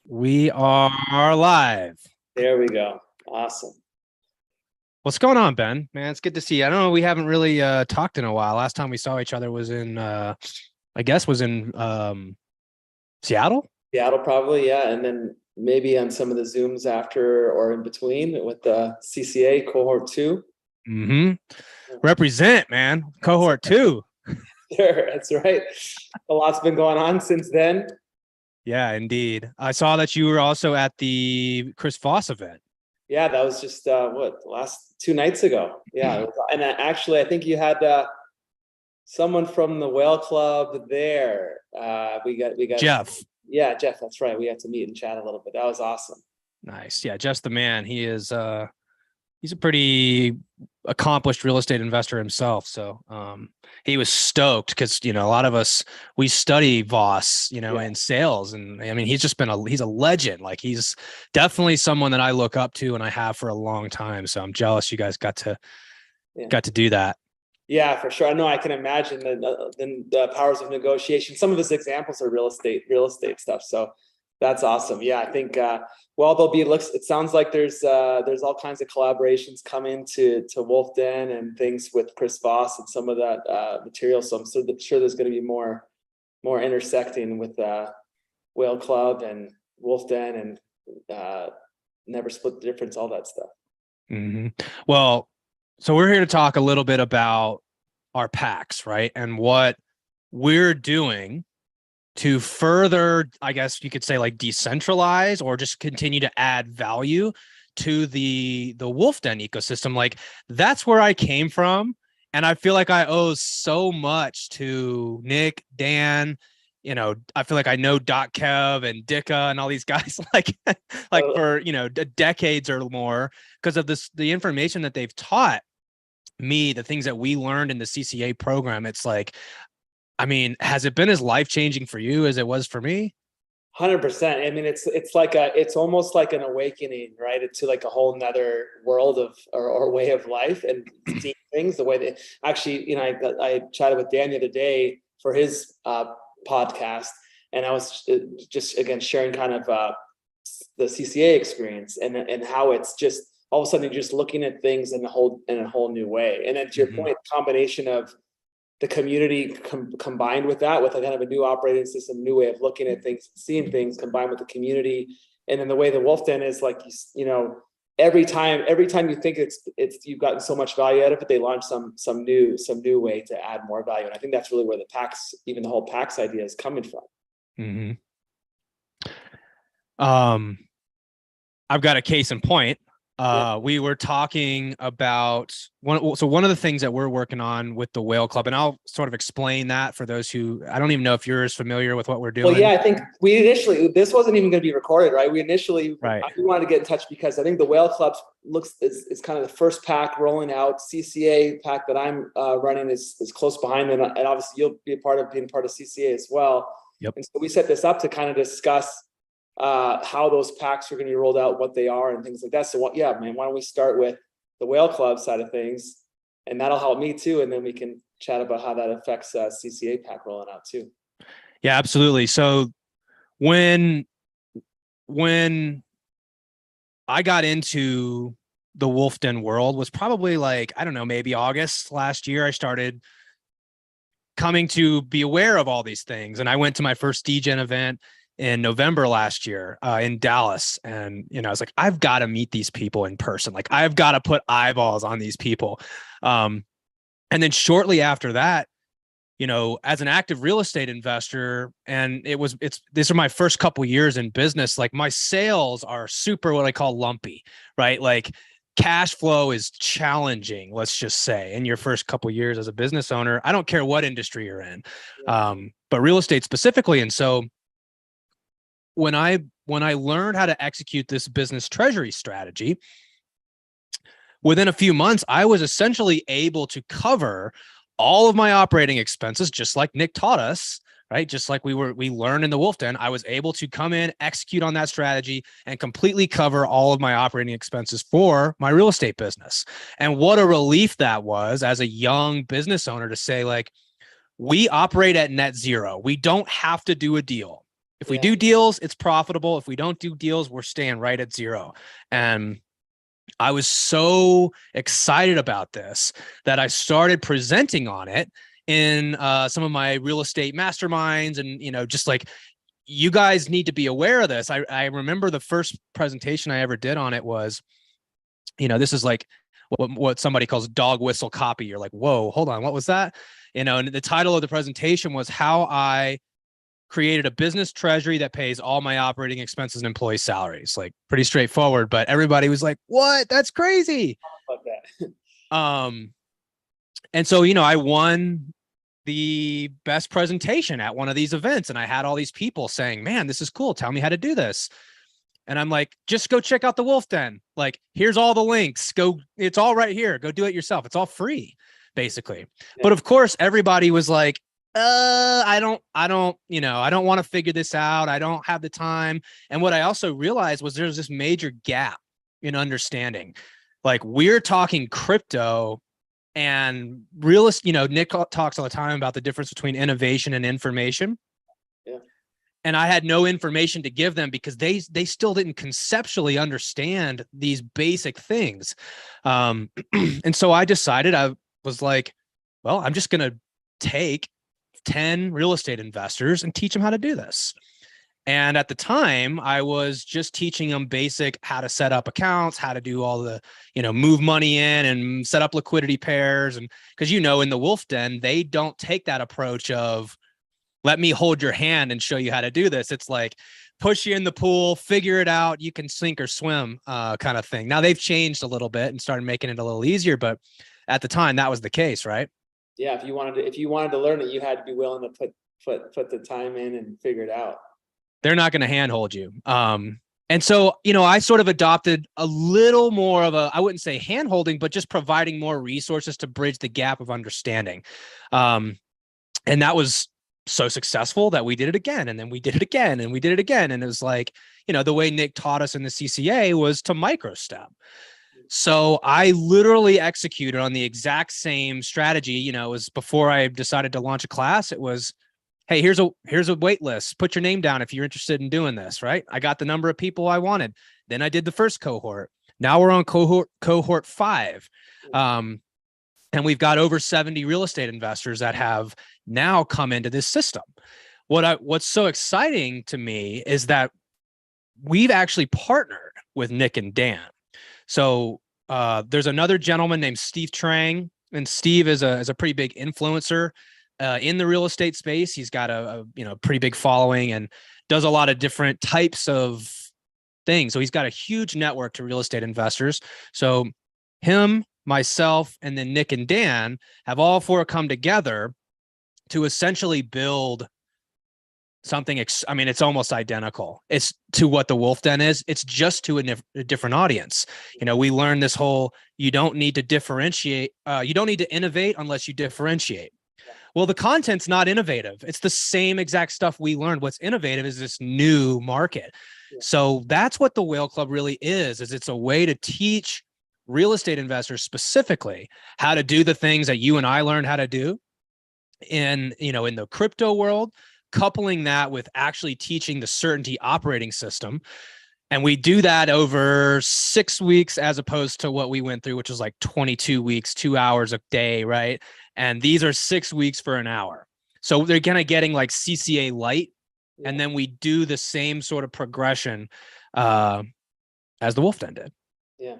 We are live. There we go. Awesome. What's going on, Ben? Man, it's good to see you. I don't know. We haven't really talked in a while. Last time we saw each other was in, I guess, was in Seattle. Seattle probably, yeah. And then maybe on some of the Zooms after or in between with the CCA cohort two. Mm-hmm. Represent, man. Cohort two. Sure, that's right. A lot's been going on since then. Yeah, indeed. I saw that you were also at the Chris Voss event. Yeah, that was just last 2 nights ago. Yeah, and actually, I think you had someone from the Whale Club there. We got Jeff. Yeah, Jeff. That's right. We had to meet and chat a little bit. That was awesome. Nice. Yeah, Jeff's the man. He's a pretty accomplished real estate investor himself. So he was stoked because, a lot of us, we study Voss, in sales. And I mean, he's a legend. Like he's definitely someone that I look up to and I have for a long time. So I'm jealous you guys got to do that. Yeah, for sure. I know I can imagine the powers of negotiation. Some of his examples are real estate stuff. So that's awesome. Yeah, I think it sounds like there's all kinds of collaborations coming to Wolf Den and things with Chris Voss and some of that material. So I'm sure there's going to be more intersecting with Whale Club and Wolf Den and Never Split the Difference, all that stuff. Mm-hmm. Well, so we're here to talk a little bit about our packs, right? And what we're doing to further, I guess you could say, like decentralize or just continue to add value to the Wolf Den ecosystem. Like that's where I came from. And I feel like I owe so much to Nick, Dan, I feel like I know Kev and Dicka and all these guys like for, decades or more because of the information that they've taught me, the things that we learned in the CCA program. It's like, I mean, has it been as life-changing for you as it was for me? 100%. I mean, it's almost like an awakening, right? Into like a whole nother world or way of life and seeing things the way that actually, I chatted with Dan the other day for his podcast, and I was just again sharing kind of the CCA experience and how it's just all of a sudden you're just looking at things in a whole new way. And then to your point, combination of the community combined with that, with a kind of a new operating system, new way of looking at things, seeing things, combined with the community, and then the way the Wolf Den is, like, every time you think it's you've gotten so much value out of it, they launch some new way to add more value, and I think that's really where the packs, even the whole packs idea, is coming from. Mm-hmm. I've got a case in point. We were talking about one of the things that we're working on with the Whale Club, and I'll sort of explain that for those who, I don't even know if you're as familiar with what we're doing. Well, yeah, I think this wasn't even going to be recorded, right? We wanted to get in touch because I think the Whale Club is kind of the first pack rolling out. CCA pack that I'm running is close behind, and obviously you'll be being part of CCA as well. Yep. And so we set this up to kind of discuss how those packs are going to be rolled out, what they are, and things like that. So why don't we start with the Whale Club side of things, and that'll help me too, and then we can chat about how that affects CCA pack rolling out too. Yeah, absolutely. So when I got into the Wolf Den world was probably like, I don't know, maybe August last year, I started coming to be aware of all these things. And I went to my first DGen event in November last year in Dallas. And, I was like, I've got to meet these people in person. Like I've got to put eyeballs on these people. And then shortly after that, as an active real estate investor, and these are my first couple years in business, like my sales are super, what I call lumpy, right? Like cash flow is challenging, let's just say, in your first couple years as a business owner. I don't care what industry you're in, but real estate specifically. And so when I learned how to execute this business treasury strategy, within a few months, I was essentially able to cover all of my operating expenses, just like Nick taught us, right? Just like we learned in the Wolf Den. I was able to come in, execute on that strategy, and completely cover all of my operating expenses for my real estate business. And what a relief that was as a young business owner to say, like, we operate at net zero. We don't have to do a deal. If we do deals, it's profitable. If we don't do deals, we're staying right at zero. And I was so excited about this that I started presenting on it in some of my real estate masterminds, and, you know, just like, you guys need to be aware of this. I remember the first presentation I ever did on it was, you know, this is like what somebody calls dog whistle copy. You're like, whoa, hold on, what was that? You know, and the title of the presentation was how I created a business treasury that pays all my operating expenses and employee salaries. Like, pretty straightforward, but everybody was like, what? That's crazy. About that. And so, you know, I won the best presentation at one of these events, and I had all these people saying, man, this is cool. Tell me how to do this. And I'm like, just go check out the Wolf Den. Like, here's all the links. Go, it's all right here. Go do it yourself. It's all free, basically. Yeah. But of course, everybody was like, I don't, you know, I don't want to figure this out. I don't have the time. And what I also realized was there's this major gap in understanding. Like, we're talking crypto and realist, you know, Nick talks all the time about the difference between innovation and information. Yeah. And I had no information to give them because they still didn't conceptually understand these basic things. And so I decided, I was like, well, I'm just going to take 10 real estate investors and teach them how to do this. And at the time, I was just teaching them basic how to set up accounts, how to do all the, you know, move money in and set up liquidity pairs. And because, you know, in the Wolf Den, they don't take that approach of, let me hold your hand and show you how to do this. It's like, push you in the pool, figure it out, you can sink or swim, kind of thing. Now they've changed a little bit and started making it a little easier, but at the time that was the case, right? Yeah, if you wanted to learn it, you had to be willing to put the time in and figure it out. They're not going to handhold you. And so, you know, I sort of adopted a little more of a, I wouldn't say handholding, but just providing more resources to bridge the gap of understanding. And that was so successful that we did it again, and then we did it again, and we did it again. And it was like, you know, the way Nick taught us in the CCA was to micro step. So I literally executed on the exact same strategy. You know, it was before I decided to launch a class. It was, hey, here's a wait list. Put your name down if you're interested in doing this, right? I got the number of people I wanted. Then I did the first cohort. Now we're on cohort 5. And we've got over 70 real estate investors that have now come into this system. What's so exciting to me is that we've actually partnered with Nick and Dan. So there's another gentleman named Steve Trang, and Steve is a pretty big influencer in the real estate space. He's got a pretty big following and does a lot of different types of things. So he's got a huge network to real estate investors. So him, myself, and then Nick and Dan have all 4 come together to essentially build something. I mean, it's almost identical. It's to what the Wolf Den is. It's just to a different audience. You know, we learned this whole, you don't need to differentiate. You don't need to innovate unless you differentiate. Well, the content's not innovative. It's the same exact stuff we learned. What's innovative is this new market. Yeah. So that's what the Whale Club really is it's a way to teach real estate investors specifically how to do the things that you and I learned how to do in the crypto world, coupling that with actually teaching the certainty operating system. And we do that over 6 weeks as opposed to what we went through, which was like 22 weeks, 2 hours a day, right? And these are 6 weeks for an hour. So they're kind of getting like CCA light. Yeah. And then we do the same sort of progression as the Wolf Den did. Yeah.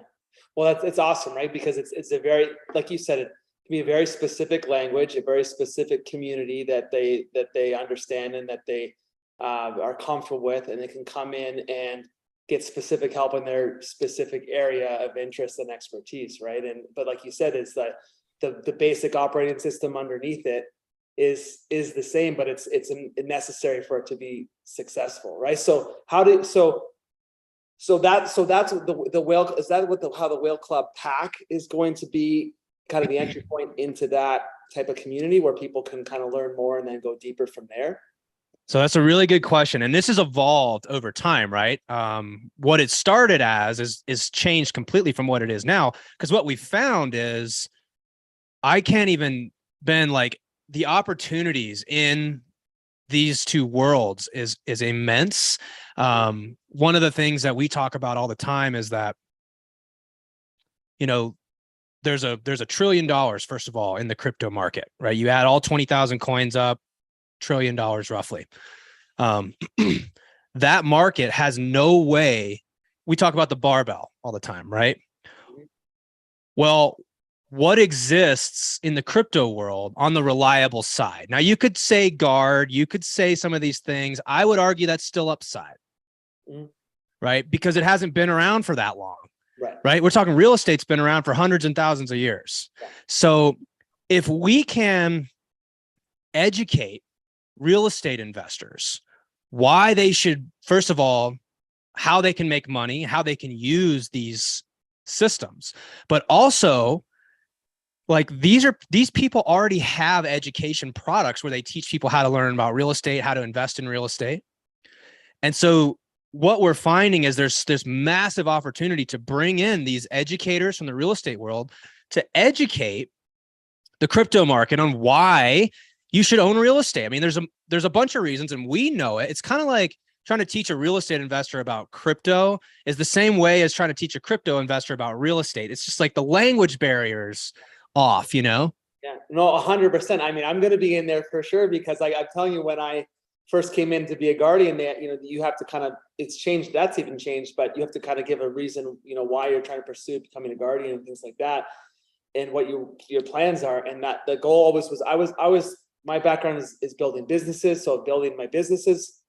Well, it's awesome, right? Because it's a very, like you said, it can be a very specific language, a very specific community that they understand and that they are comfortable with, and they can come in and get specific help in their specific area of interest and expertise, right? But like you said, it's the basic operating system underneath it is the same, but it's necessary for it to be successful, right? So that's the Whale, is that what how the Whale Club pack is going to be, kind of the entry point into that type of community where people can kind of learn more and then go deeper from there? So that's a really good question. And this has evolved over time, right? What it started as is changed completely from what it is now. Because what we found is I can't even, Ben, like the opportunities in these two worlds is immense. One of the things that we talk about all the time is that, you know, there's a $1 trillion, first of all, in the crypto market, right? You add all 20,000 coins up, $1 trillion roughly. That market has no way. We talk about the barbell all the time, right? Well, what exists in the crypto world on the reliable side? Now, you could say guard, you could say some of these things. I would argue that's still upside, right? Because it hasn't been around for that long, right? We're talking real estate's been around for hundreds and thousands of years. So if we can educate real estate investors why they should, first of all, how they can make money, how they can use these systems, but also, like, these people already have education products where they teach people how to learn about real estate, how to invest in real estate. And so what we're finding is there's massive opportunity to bring in these educators from the real estate world to educate the crypto market on why you should own real estate. I mean, there's a bunch of reasons, and we know it. It's kind of like trying to teach a real estate investor about crypto is the same way as trying to teach a crypto investor about real estate. It's just like the language barriers off, you know? Yeah, no, 100%. I mean, I'm going to be in there for sure, because I'm telling you, when I first came in to be a guardian, you have to kind of, it's changed. That's even changed, but you have to kind of give a reason, why you're trying to pursue becoming a guardian and things like that, and what your plans are. And that the goal always was, my background is building businesses. So building my businesses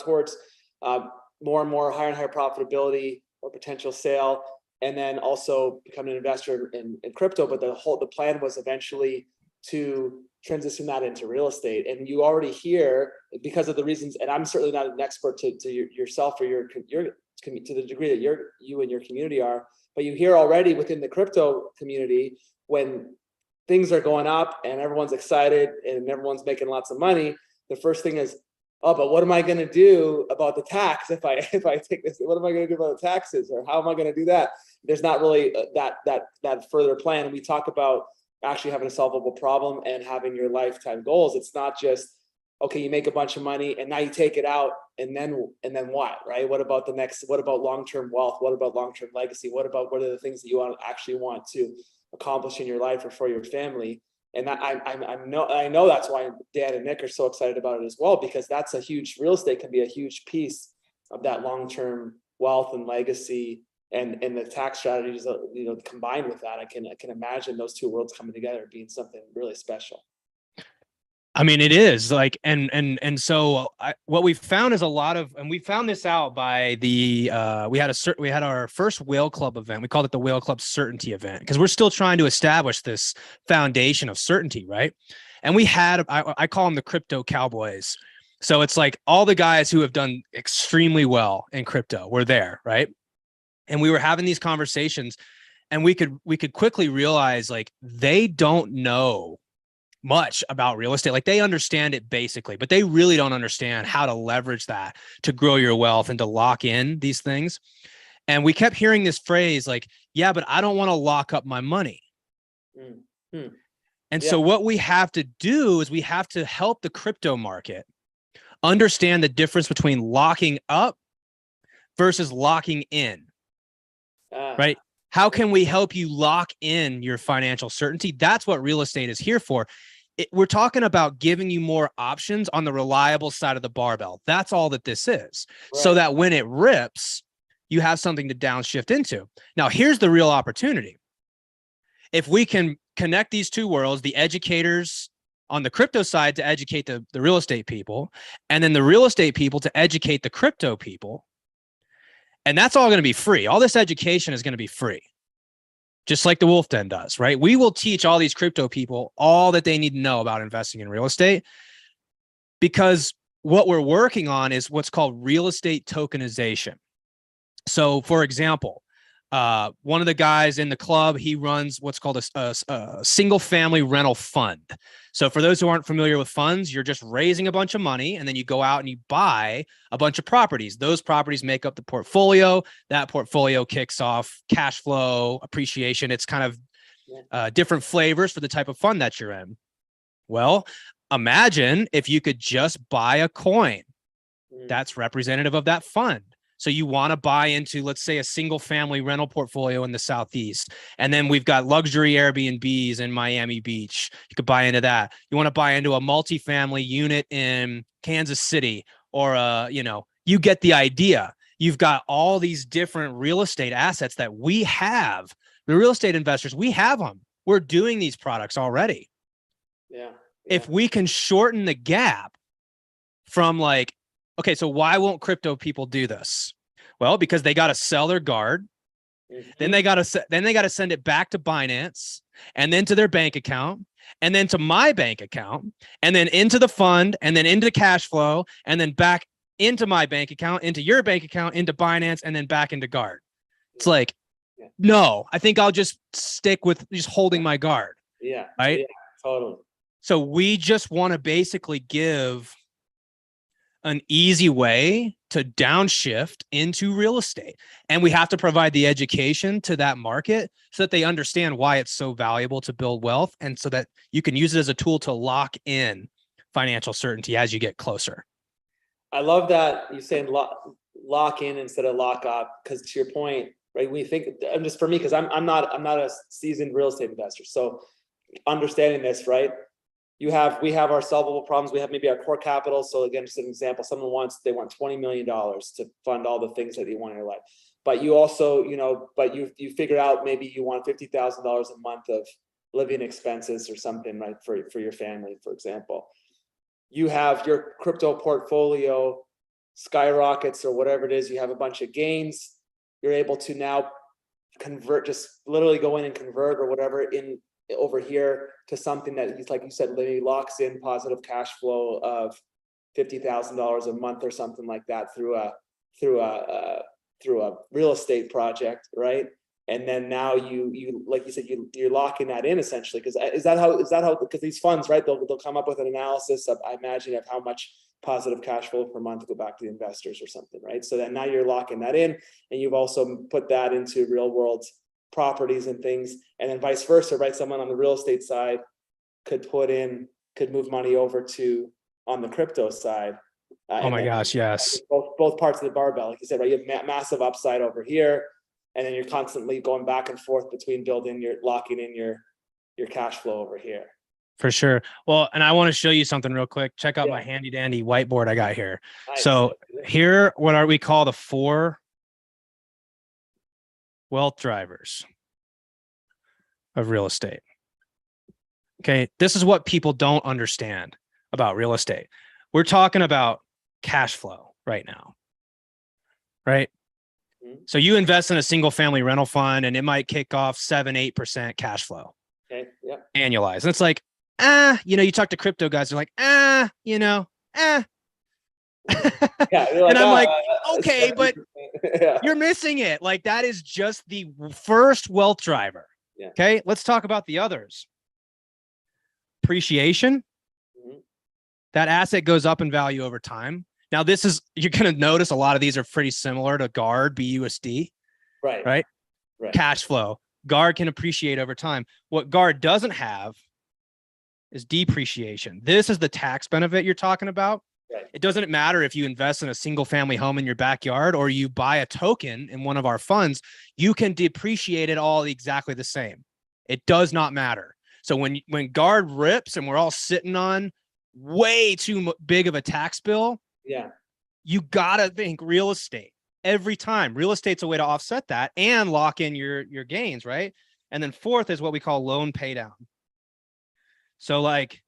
towards more and more higher and higher profitability or potential sale, and then also becoming an investor in crypto. But the plan was eventually to transition that into real estate. And you already hear, because of the reasons, and I'm certainly not an expert to yourself or your to the degree that you and your community are, but you hear already within the crypto community, when things are going up and everyone's excited and everyone's making lots of money, the first thing is, oh, but what am I going to do about the tax if I take this? What am I going to do about the taxes, or how am I going to do that? There's not really that further plan. And we talk about actually having a solvable problem and having your lifetime goals. It's not just, okay, you make a bunch of money and now you take it out, and then what, right? What about the next? What about long-term wealth? What about long-term legacy? What are the things that you actually want to accomplish in your life or for your family? And I know that's why Dan and Nick are so excited about it as well, because that's real estate can be a huge piece of that long-term wealth and legacy, and the tax strategies, combined with that. I can imagine those two worlds coming together being something really special. I mean, it is like, and so what we found is and we found this out by we had our first Whale Club event. We called it the Whale Club Certainty event, because we're still trying to establish this foundation of certainty, right? And we had, I call them the crypto cowboys. So it's like all the guys who have done extremely well in crypto were there, right? And we were having these conversations, and we could quickly realize, like, they don't know much about real estate. Like, they understand it basically, but they really don't understand how to leverage that to grow your wealth and to lock in these things. And we kept hearing this phrase, like, yeah, but I don't want to lock up my money. And so what we have to do is we have to help the crypto market understand the difference between locking up versus locking in, right? How can we help you lock in your financial certainty? That's what real estate is here for. We're talking about giving you more options on the reliable side of the barbell. That's all that this is. Right. So that when it rips, you have something to downshift into. Now, here's the real opportunity. If we can connect these two worlds, the educators on the crypto side to educate the real estate people, and then the real estate people to educate the crypto people, and that's all going to be free. All this education is going to be free, just like the Wolf Den does, right? We will teach all these crypto people all that they need to know about investing in real estate, because what we're working on is what's called real estate tokenization. So, for example, one of the guys in the club, he runs what's called a single family rental fund. So for those who aren't familiar with funds, you're just raising a bunch of money, and then you go out and you buy a bunch of properties. Those properties make up the portfolio. That portfolio kicks off cash flow, appreciation. It's kind of different flavors for the type of fund that you're in. Well, Imagine if you could just buy a coin Mm. that's representative of that fund. So you want to buy into, let's say, a single family rental portfolio in the Southeast. And then we've got luxury Airbnbs in Miami Beach. You could buy into that. You want to buy into a multifamily unit in Kansas City, or you get the idea. You've got all these different real estate assets that we have. The real estate investors, we have them. We're doing these products already. Yeah. If we can shorten the gap from like, okay, so why won't crypto people do this? Well, because they got to sell their guard. Mm-hmm. Then they got to send it back to Binance, and then to their bank account, and then to my bank account, and then into the fund, and then into cash flow, and then back into my bank account, into your bank account, into Binance, and then back into guard. It's like, no, I think I'll just stick with just holding my guard. Yeah. Right. Yeah, totally. So we just want to basically give an easy way to downshift into real estate. And we have to provide the education to that market so that they understand why it's so valuable to build wealth, and so that you can use it as a tool to lock in financial certainty as you get closer. I love that you're saying lock in instead of lock up, because to your point, right? When you think, I'm just, for me, because I'm not a seasoned real estate investor. So understanding this, right? We have our solvable problems. We have maybe our core capital. So again, just an example, they want $20 million to fund all the things that they want in your life. But you also, you figure out maybe you want $50,000 a month of living expenses or something, right? For your family, for example. You have your crypto portfolio skyrockets or whatever it is. You have a bunch of gains. You're able to now convert, just literally go in and convert or whatever in over here to something that, like you said, literally locks in positive cash flow of $50,000 a month or something like that through a real estate project, right? And then now you like you said, you're locking that in essentially, because is that how because these funds, right, they'll come up with an analysis of, I imagine, of how much positive cash flow per month to go back to the investors or something, right? So then now you're locking that in, and you've also put that into real world properties and things, and then vice versa, right? Someone on the real estate side could move money over to on the crypto side. Oh my gosh, yes. Both parts of the barbell, like you said, right? You have massive upside over here, and then you're constantly going back and forth between locking in your cash flow over here. For sure. Well, and I want to show you something real quick. Check out my handy dandy whiteboard I got here. Nice. So here, what we call the 4 wealth drivers of real estate. Okay. This is what people don't understand about real estate. We're talking about cash flow right now, right? Mm-hmm. So you invest in a single family rental fund and it might kick off 7-8% cash flow. Okay. Yeah. Annualized. And it's like, you talk to crypto guys, they're like, Yeah, and I'm like, okay, but you're missing it. Like, that is just the first wealth driver. Yeah. Okay, let's talk about the others. Appreciation. Mm-hmm. That asset goes up in value over time. Now, you're going to notice a lot of these are pretty similar to GARD, BUSD. Right. Cash flow. GARD can appreciate over time. What GARD doesn't have is depreciation. This is the tax benefit you're talking about. Right. It doesn't matter if you invest in a single family home in your backyard or you buy a token in one of our funds, you can depreciate it all exactly the same. It does not matter. So when GARD rips and we're all sitting on way too big of a tax bill, you gotta think real estate every time. Real estate's a way to offset that and lock in your gains, right? And then 4th is what we call loan pay down. So like,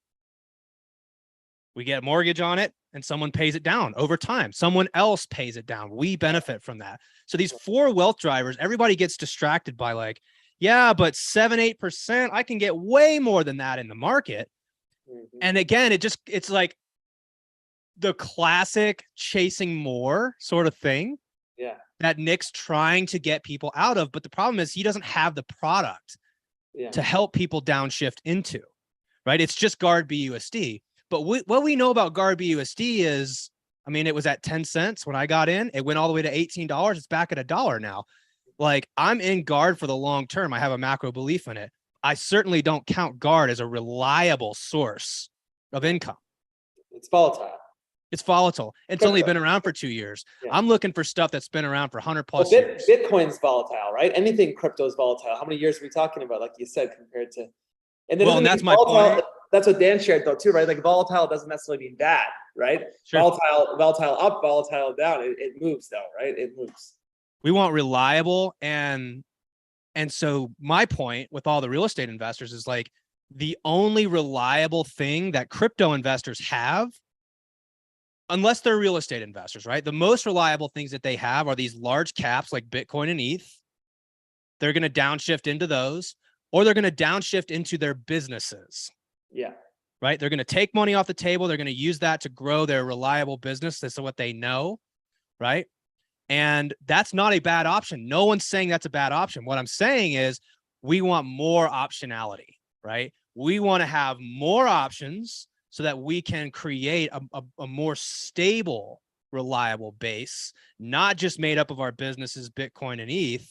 we get a mortgage on it and someone pays it down over time. Someone else pays it down. We benefit from that. So these 4 wealth drivers, everybody gets distracted by like, yeah, but 7-8%, I can get way more than that in the market. Mm-hmm. And again, it's like the classic chasing more sort of thing. Yeah. That Nick's trying to get people out of. But the problem is he doesn't have the product to help people downshift into. Right? It's just GARD BUSD. But what we know about GARD BUSD is, I mean, it was at 10 cents when I got in. It went all the way to $18. It's back at $1 now. Like, I'm in GARD for the long term. I have a macro belief in it. I certainly don't count GARD as a reliable source of income. It's volatile. It's volatile. It's only been around for 2 years. Yeah. I'm looking for stuff that's been around for 100 plus Well, years. Bitcoin's volatile, right? Anything crypto is volatile. How many years are we talking about, like you said, compared to? And Well, and that's my volatile, point. that's what Dan shared though too, right? Like volatile doesn't necessarily mean bad, right? Sure. Volatile up, volatile down. It moves though, right? It moves. We want reliable, and so my point with all the real estate investors is like the only reliable thing that crypto investors have, unless they're real estate investors, right? The most reliable things that they have are these large caps like Bitcoin and ETH. They're going to downshift into those, or they're going to downshift into their businesses. Yeah. Right? They're going to take money off the table. They're going to use that to grow their reliable business. That's what they know, right? And that's not a bad option. No one's saying that's a bad option. What I'm saying is we want more optionality, right? We want to have more options so that we can create a more stable, reliable base, not just made up of our businesses, Bitcoin and ETH,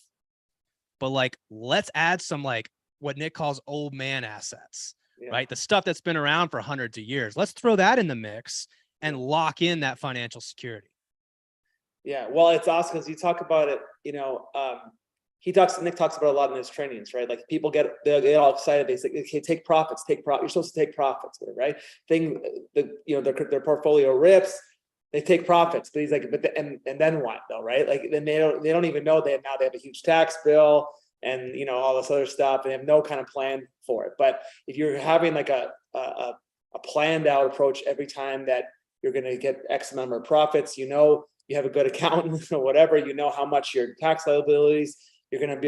but like, let's add some like what Nick calls old man assets, right? The stuff that's been around for hundreds of years. Let's throw that in the mix and lock in that financial security. Yeah, well, it's awesome because you talk about it. You know, Nick talks about it a lot in his trainings, right? Like people get all excited. They say, "Okay, take profits, take profit. You're supposed to take profits, right?" Their portfolio rips. They take profits, but he's like, and then what though, right? Like then they don't even know they have a huge tax bill and all this other stuff, and they have no kind of plan for it. But if you're having like a planned out approach every time that you're going to get X amount of profits, you have a good accountant or whatever, how much your tax liabilities, you're going to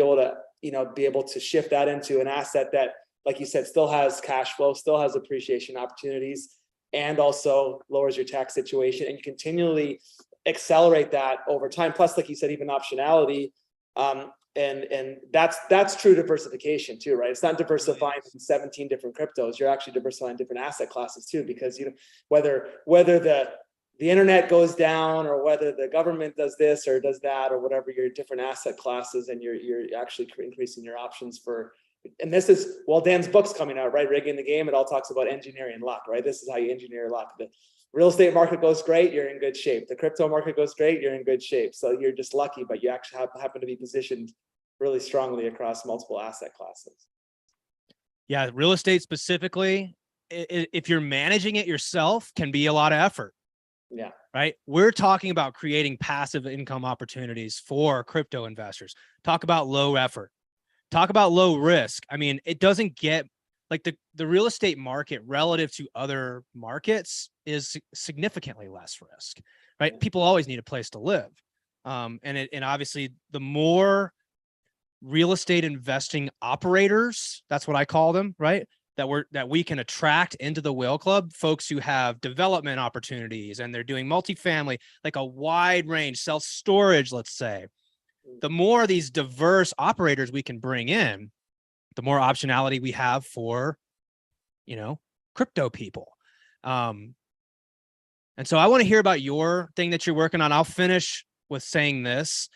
be able to shift that into an asset that, like you said, still has cash flow, still has appreciation opportunities, and also lowers your tax situation. And you continually accelerate that over time. Plus, like you said, even optionality. And that's true diversification too, right? It's not diversifying in 17 different cryptos. You're actually diversifying different asset classes too, because whether the internet goes down or whether the government does this or does that or whatever, your different asset classes, and you're actually increasing your options for. And this is, well, Dan's book's coming out, right? Rigging the Game. It all talks about engineering luck, right? This is how you engineer luck. The real estate market goes great, you're in good shape. The crypto market goes great, you're in good shape. So you're just lucky, but you actually happen to be positioned really strongly across multiple asset classes. Yeah, real estate specifically, if you're managing it yourself, can be a lot of effort. Yeah. Right. We're talking about creating passive income opportunities for crypto investors. Talk about low effort. Talk about low risk. I mean, it doesn't get like the real estate market relative to other markets is significantly less risk, right? Yeah. People always need a place to live. And obviously the more real estate investing operators, that's what I call them, right? That we can attract into the Whale Club, folks who have development opportunities and they're doing multifamily, like a wide range, self-storage, let's say. The more of these diverse operators we can bring in, the more optionality we have for, crypto people. And so I want to hear about your thing that you're working on. I'll finish with saying this.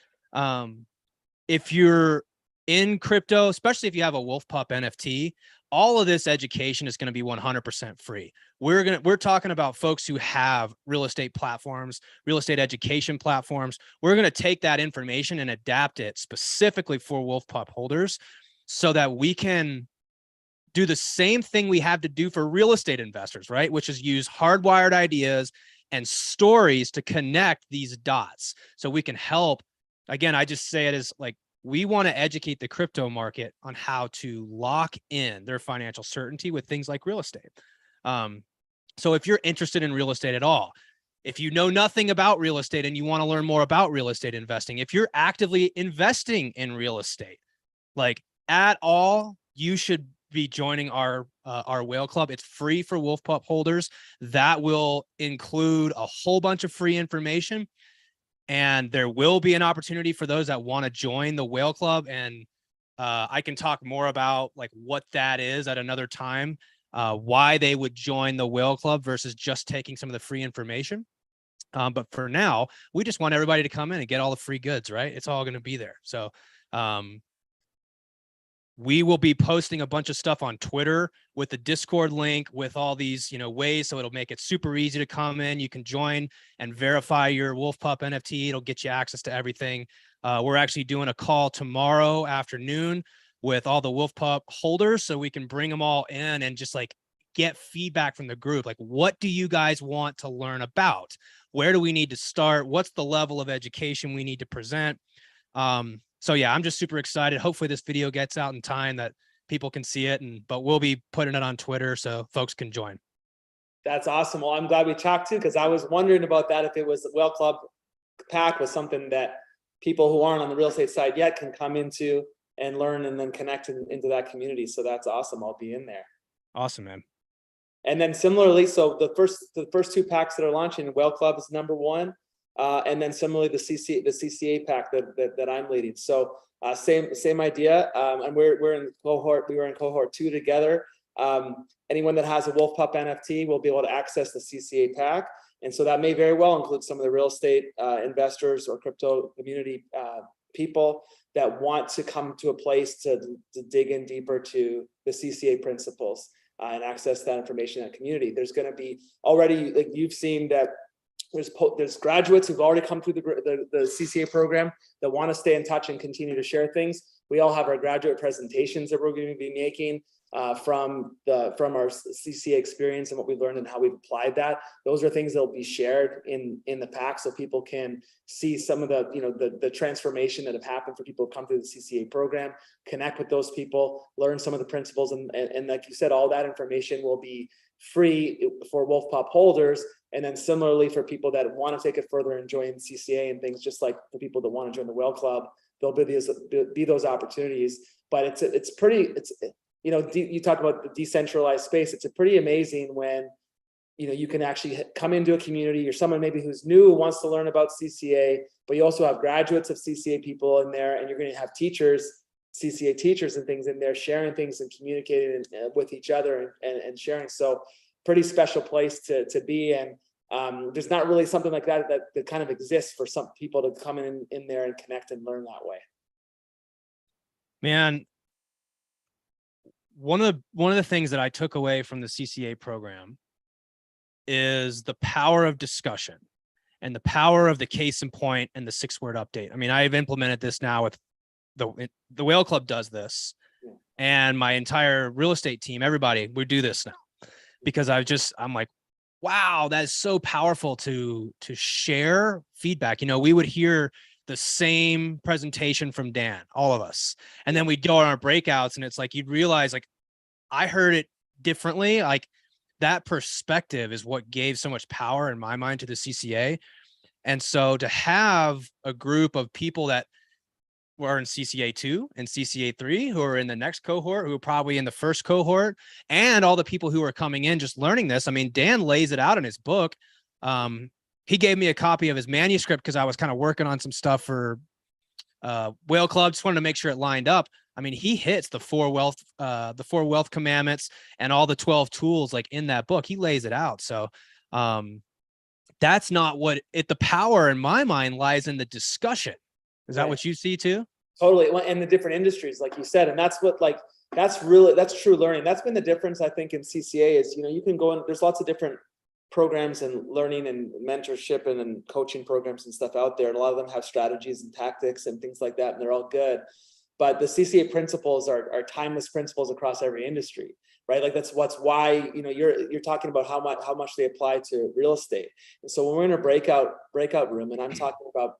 If you're in crypto, especially if you have a Wolf Pup NFT, all of this education is going to be 100% free. We're talking about folks who have real estate platforms, real estate education platforms. We're going to take that information and adapt it specifically for Wolf Pup holders so that we can do the same thing we have to do for real estate investors, right? Which is use hardwired ideas and stories to connect these dots so we can help. Again, I just say it as like, we want to educate the crypto market on how to lock in their financial certainty with things like real estate. So if you're interested in real estate at all, if you know nothing about real estate and you want to learn more about real estate investing, if you're actively investing in real estate, like at all, you should be joining our Whale Club. It's free for Wolf Pup holders. That will include a whole bunch of free information. And there will be an opportunity for those that want to join the Whale Club. And I can talk more about like what that is at another time, why they would join the Whale Club versus just taking some of the free information. But for now, we just want everybody to come in and get all the free goods, right? It's all going to be there. So We will be posting a bunch of stuff on Twitter with the Discord link with all these, ways. So it'll make it super easy to come in. You can join and verify your Wolf Pup NFT. It'll get you access to everything. We're actually doing a call tomorrow afternoon with all the Wolf Pup holders, so we can bring them all in and just like get feedback from the group. Like, what do you guys want to learn about? Where do we need to start? What's the level of education we need to present? So yeah, I'm just super excited. Hopefully this video gets out in time that people can see it, but we'll be putting it on Twitter so folks can join. That's awesome. Well, I'm glad we talked to, because I was wondering about that. If it was the Whale Club pack was something that people who aren't on the real estate side yet can come into and learn and then connect into that community. So that's awesome. I'll be in there. Awesome, man. And then similarly, so the first two packs that are launching, Whale Club is number one. And then similarly, the CCA pack that I'm leading. So same idea. And we were in cohort 2 together. Anyone that has a Wolf Pup NFT will be able to access the CCA pack. And so that may very well include some of the real estate investors or crypto community people that want to come to a place to dig in deeper to the CCA principles and access that information in that community. There's going to be already, like you've seen, that there's graduates who've already come through the CCA program that want to stay in touch and continue to share things. We all have our graduate presentations that we're going to be making from our CCA experience and what we've learned and how we've applied that. Those are things that will be shared in the pack, so people can see some of the transformation that have happened for people who come through the CCA program, connect with those people, learn some of the principles, and like you said, all that information will be free for Wolf Pup holders. And then similarly for people that want to take it further and join CCA and things, just like the people that want to join the Whale Club, there'll be those opportunities. But you talk about the decentralized space. It's a pretty amazing when you can actually come into a community. You're someone maybe who's new, who wants to learn about CCA, but you also have graduates of CCA people in there, and you're going to have teachers, CCA teachers and things in there, sharing things and communicating with each other and sharing. So pretty special place to be. And there's not really something like that kind of exists for some people to come in there and connect and learn that way. Man, one of the things that I took away from the CCA program is the power of discussion and the power of the case in point and the 6-word update. I mean, I've implemented this now with the Whale Club does this, and my entire real estate team, everybody, we do this now, because I'm like, wow, that is so powerful to share feedback. We would hear the same presentation from Dan, all of us, and then we'd go on our breakouts, and it's like you'd realize, like, I heard it differently. Like, that perspective is what gave so much power in my mind to the CCA. And so to have a group of people that were in CCA 2 and CCA 3 who are in the next cohort, who are probably in the first cohort, and all the people who are coming in just learning this. I mean, Dan lays it out in his book. He gave me a copy of his manuscript because I was kind of working on some stuff for Whale Club. Just wanted to make sure it lined up. I mean, he hits the 4 wealth commandments and all the 12 tools like in that book. He lays it out. So that's not the power in my mind lies in the discussion. Is that what you see too? Totally. And the different industries, like you said, and that's what, like, that's true learning. That's been the difference, I think, in CCA is, you can go in, there's lots of different programs and learning and mentorship and coaching programs and stuff out there. And a lot of them have strategies and tactics and things like that, and they're all good. But the CCA principles are timeless principles across every industry, right? Like that's why, you're talking about how much they apply to real estate. And so when we're in a breakout room and I'm talking about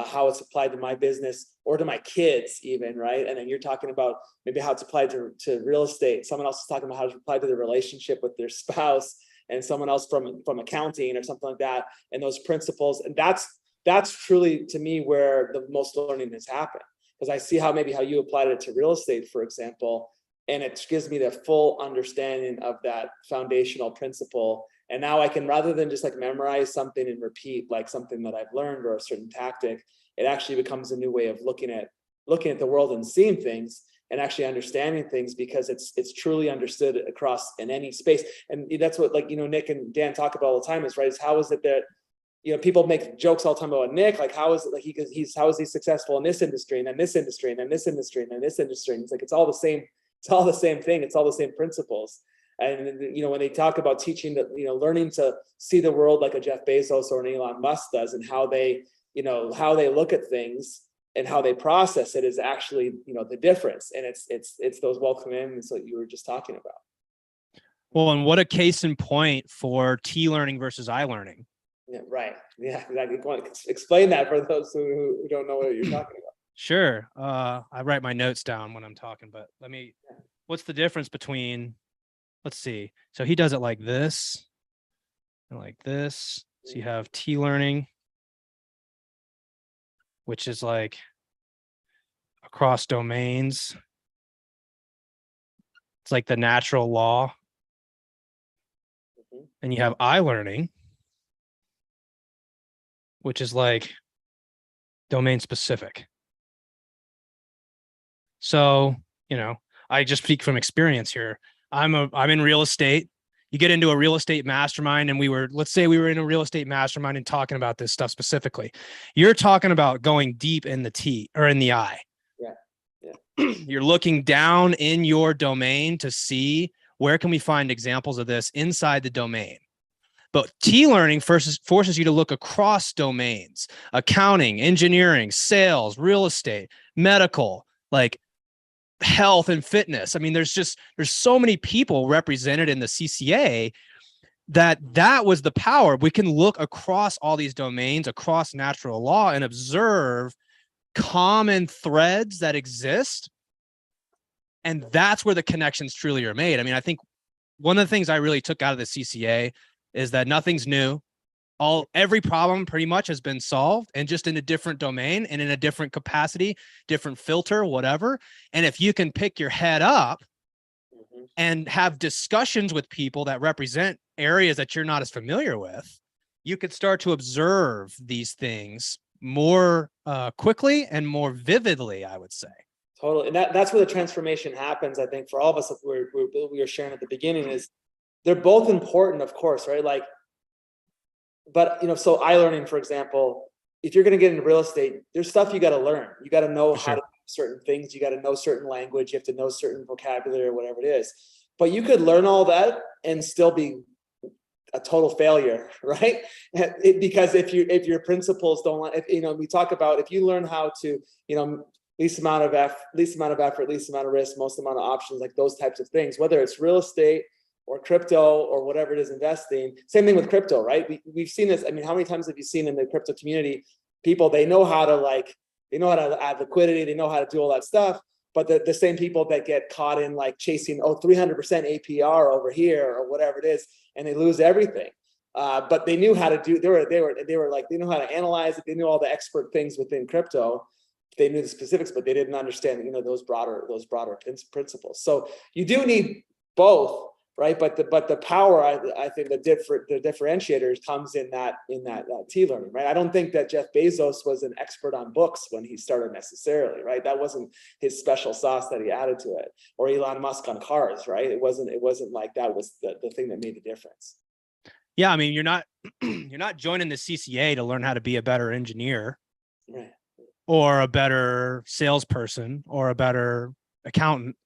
how it's applied to my business or to my kids even, right? And then you're talking about maybe how it's applied to real estate. Someone else is talking about how it's applied to the relationship with their spouse, and someone else from accounting or something like that. And those principles, and that's truly, to me, where the most learning has happened. Because I see how you applied it to real estate, for example, and it gives me the full understanding of that foundational principle. And now I can, rather than just like memorize something and repeat like something that I've learned or a certain tactic, it actually becomes a new way of looking at the world and seeing things and actually understanding things, because it's truly understood across in any space. And that's what, like, Nick and Dan talk about all the time is, right, is how is it that people make jokes all the time about Nick, like how is it like how is he successful in this industry and then this industry and then this industry and then this industry? And it's like it's all the same thing, it's all the same principles. And when they talk about teaching that, learning to see the world like a Jeff Bezos or an Elon Musk does, and how they look at things and how they process it is actually, the difference. And it's those wealth commandments that you were just talking about. Well, and what a case in point for T-learning versus I-learning. Yeah, right. Yeah, exactly. Explain that for those who don't know what you're talking about. Sure. I write my notes down when I'm talking, but what's the difference between, let's see. So he does it like this and like this. So you have T-learning, which is like across domains. It's like the natural law. And you have I-learning, which is like domain specific. So, I just speak from experience here. I'm in real estate. You get into a real estate mastermind, and let's say we were in a real estate mastermind and talking about this stuff specifically. You're talking about going deep in the T or in the I. Yeah. You're looking down in your domain to see where can we find examples of this inside the domain. But T-learning forces you to look across domains: accounting, engineering, sales, real estate, medical, like health and fitness. I mean, there's so many people represented in the CCA that was the power. We can look across all these domains, across natural law, and observe common threads that exist. And that's where the connections truly are made. I mean, I think one of the things I really took out of the CCA is that nothing's new. Every problem pretty much has been solved, and just in a different domain and in a different capacity, different filter, whatever. And if you can pick your head up and have discussions with people that represent areas that you're not as familiar with, you could start to observe these things more quickly and more vividly, I would say. Totally. And that's where the transformation happens, I think, for all of us. We were sharing at the beginning is they're both important, of course, right? Like, but so I-learning, for example, if you're going to get into real estate, there's stuff you got to learn. You got to know how to do certain things. You got to know certain language. You have to know certain vocabulary or whatever it is. But you could learn all that and still be a total failure, right? Because if your principles don't, we talk about if you learn how to, least amount of effort, least amount of risk, most amount of options, like those types of things, whether it's real estate or crypto or whatever it is, investing. Same thing with crypto, right? We've seen this. I mean, how many times have you seen in the crypto community, people, they know how to add liquidity, they know how to do all that stuff, but the same people that get caught in like chasing 300% APR over here or whatever it is, and they lose everything. But they knew how to do. They knew how to analyze it. They knew all the expert things within crypto. They knew the specifics, but they didn't understand, those broader principles. So you do need both, right? But the power, I think the differentiators comes in that T-learning, right? I don't think that Jeff Bezos was an expert on books when he started necessarily, right? That wasn't his special sauce that he added to it, or Elon Musk on cars, right? It wasn't like that was the thing that made the difference. Yeah, I mean, you're not joining the CCA to learn how to be a better engineer, right, or a better salesperson or a better accountant.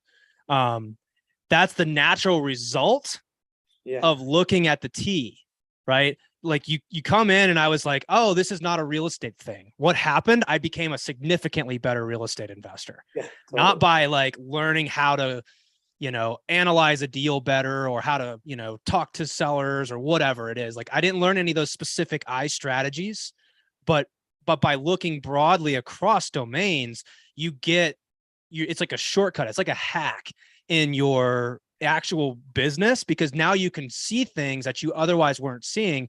That's the natural result of looking at the T, right? Like you come in and I was like, oh, this is not a real estate thing. What happened? I became a significantly better real estate investor, totally. Not by like learning how to, analyze a deal better or how to, talk to sellers or whatever it is. Like I didn't learn any of those specific I strategies, but by looking broadly across domains, it's like a shortcut. It's like a hack in your actual business, because now you can see things that you otherwise weren't seeing.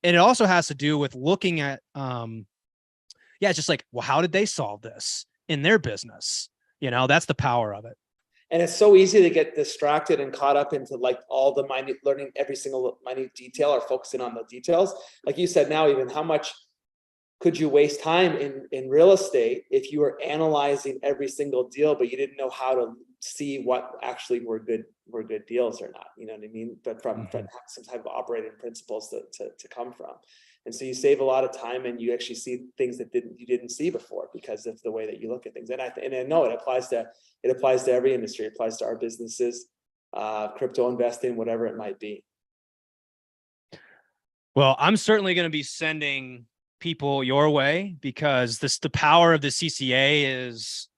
And it also has to do with looking at, it's just like, well, how did they solve this in their business? That's the power of it. And it's so easy to get distracted and caught up into like all the minute learning, every single minute detail, or focusing on the details. Like you said, now, even how much could you waste time in real estate if you were analyzing every single deal, but you didn't know how to see what actually were good deals or not? You know what I mean? But from some type of operating principles to come from. And so you save a lot of time, and you actually see things that you didn't see before because of the way that you look at things. And I know it applies to every industry. It applies to our businesses, crypto investing, whatever it might be. Well, I'm certainly going to be sending people your way, because the power of the CCA is,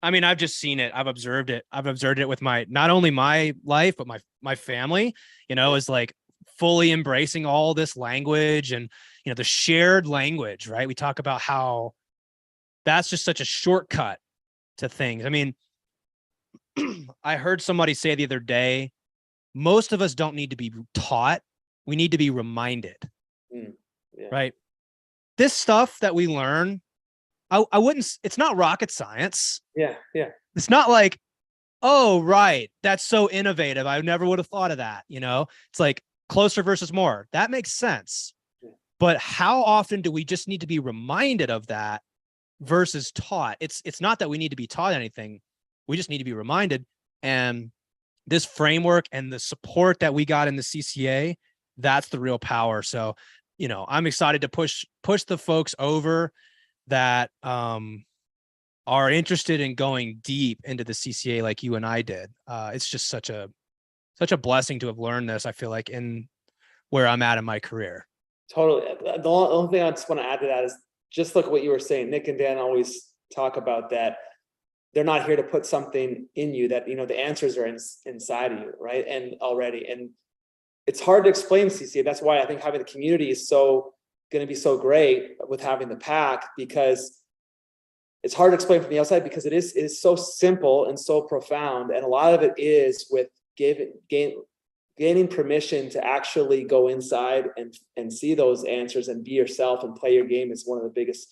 I mean, I've just seen it. I've observed it. I've observed it with not only my life, but my family, is like fully embracing all this language and, the shared language, right? We talk about how that's just such a shortcut to things. I mean, I heard somebody say the other day, most of us don't need to be taught. We need to be reminded, right? This stuff that we learn, I wouldn't, it's not rocket science. Yeah. It's not like, oh, right, that's so innovative, I never would have thought of that. It's like closer versus more. That makes sense. But how often do we just need to be reminded of that versus taught? It's not that we need to be taught anything. We just need to be reminded. And this framework and the support that we got in the CCA, that's the real power. So, I'm excited to push the folks over that are interested in going deep into the CCA like you and I did. It's just such a blessing to have learned this, I feel like, in where I'm at in my career. Totally. The only thing I just want to add to that is just look at what you were saying. Nick and Dan always talk about that. They're not here to put something in you that, the answers are inside of you, right? And already. And it's hard to explain CCA. That's why I think having the community is going to be so great with having the pack, because it's hard to explain from the outside, because it is so simple and so profound. And a lot of it is with gaining permission to actually go inside and see those answers and be yourself and play your game is one of the biggest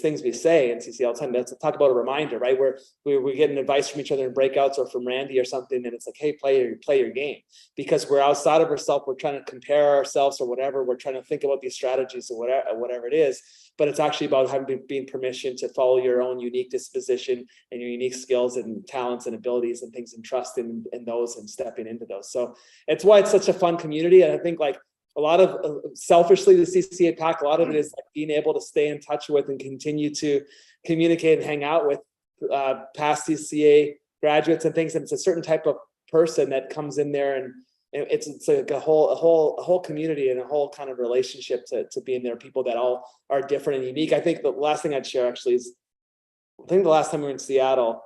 things we say in CCA all the time. Let's talk about a reminder, right? Where we're getting advice from each other in breakouts or from Randy or something, and it's like, hey, play your game, because we're outside of ourselves. We're trying to compare ourselves or whatever. We're trying to think about these strategies or whatever it is. But it's actually about being permission to follow your own unique disposition and your unique skills and talents and abilities and things, and trust in those and stepping into those. So it's why it's such a fun community. And I think like a lot of selfishly, the CCA pack, a lot of it is like being able to stay in touch with and continue to communicate and hang out with past CCA graduates and things. And it's a certain type of person that comes in there, and it's like a whole community and a whole kind of relationship to being there. People that all are different and unique. I think the last thing I'd share actually is, I think the last time we were in Seattle,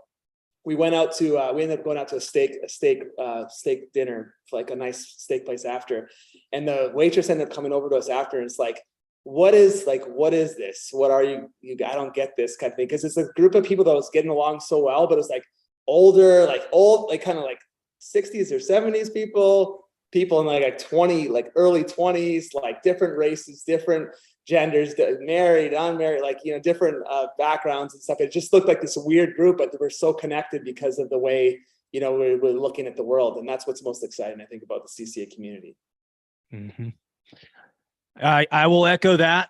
we ended up going out to a steak dinner, like a nice steak place after. And the waitress ended up coming over to us after, and it's like, what is this? What are you? I don't get this kind of thing. Because it's a group of people that was getting along so well, but it was like older, like old, like kind of like 60s or 70s people in like 20, like early 20s, like different races, different genders, married, unmarried, like, different backgrounds and stuff. It just looked like this weird group, but we're so connected because of the way, we're looking at the world. And that's what's most exciting, I think, about the CCA community. Mm-hmm. I will echo that.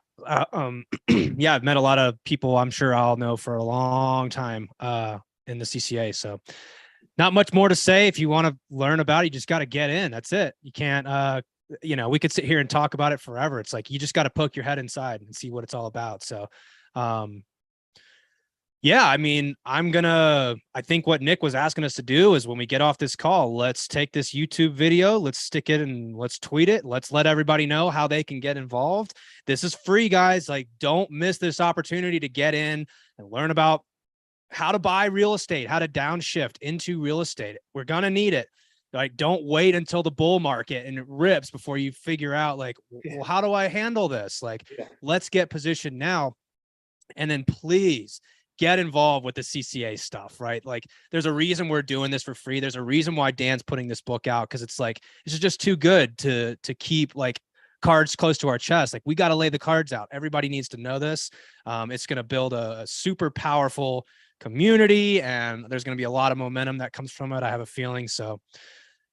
Yeah, I've met a lot of people I'm sure I'll know for a long time in the CCA. So not much more to say. If you want to learn about it, you just got to get in. That's it. You can't, we could sit here and talk about it forever. It's like, you just got to poke your head inside and see what it's all about. So, yeah, I mean, I think what Nick was asking us to do is, when we get off this call, let's take this YouTube video, let's stick it and let's tweet it. Let's let everybody know how they can get involved. This is free, guys. Like, don't miss this opportunity to get in and learn about how to buy real estate, how to downshift into real estate. We're going to need it. Like, don't wait until the bull market and it rips before you figure out, like, well, how do I handle this? Like, let's get positioned now. And then please get involved with the CCA stuff, right? Like, there's a reason we're doing this for free. There's a reason why Dan's putting this book out, because it's like, this is just too good to keep like cards close to our chest. Like, we got to lay the cards out. Everybody needs to know this. It's going to build a super powerful community, and there's going to be a lot of momentum that comes from it, I have a feeling. So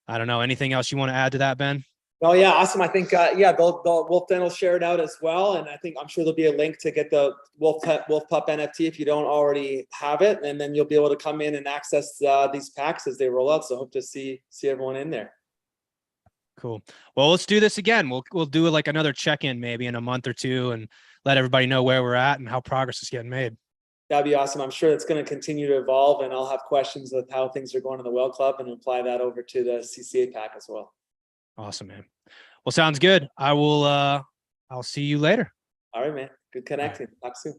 I don't know, anything else you want to add to that, Ben? Oh yeah, awesome. I think Wolf Den will share it out as well, and I'm sure there'll be a link to get the Wolf Pup NFT if you don't already have it, and then you'll be able to come in and access these packs as they roll out. So hope to see everyone in there. Cool. Well, let's do this again. We'll do like another check-in maybe in a month or two and let everybody know where we're at and how progress is getting made. That'd be awesome. I'm sure it's going to continue to evolve, and I'll have questions with how things are going in the Whale Club and apply that over to the CCA pack as well. Awesome, man. Well, sounds good. I'll see you later. All right, man. Good connecting. Talk soon.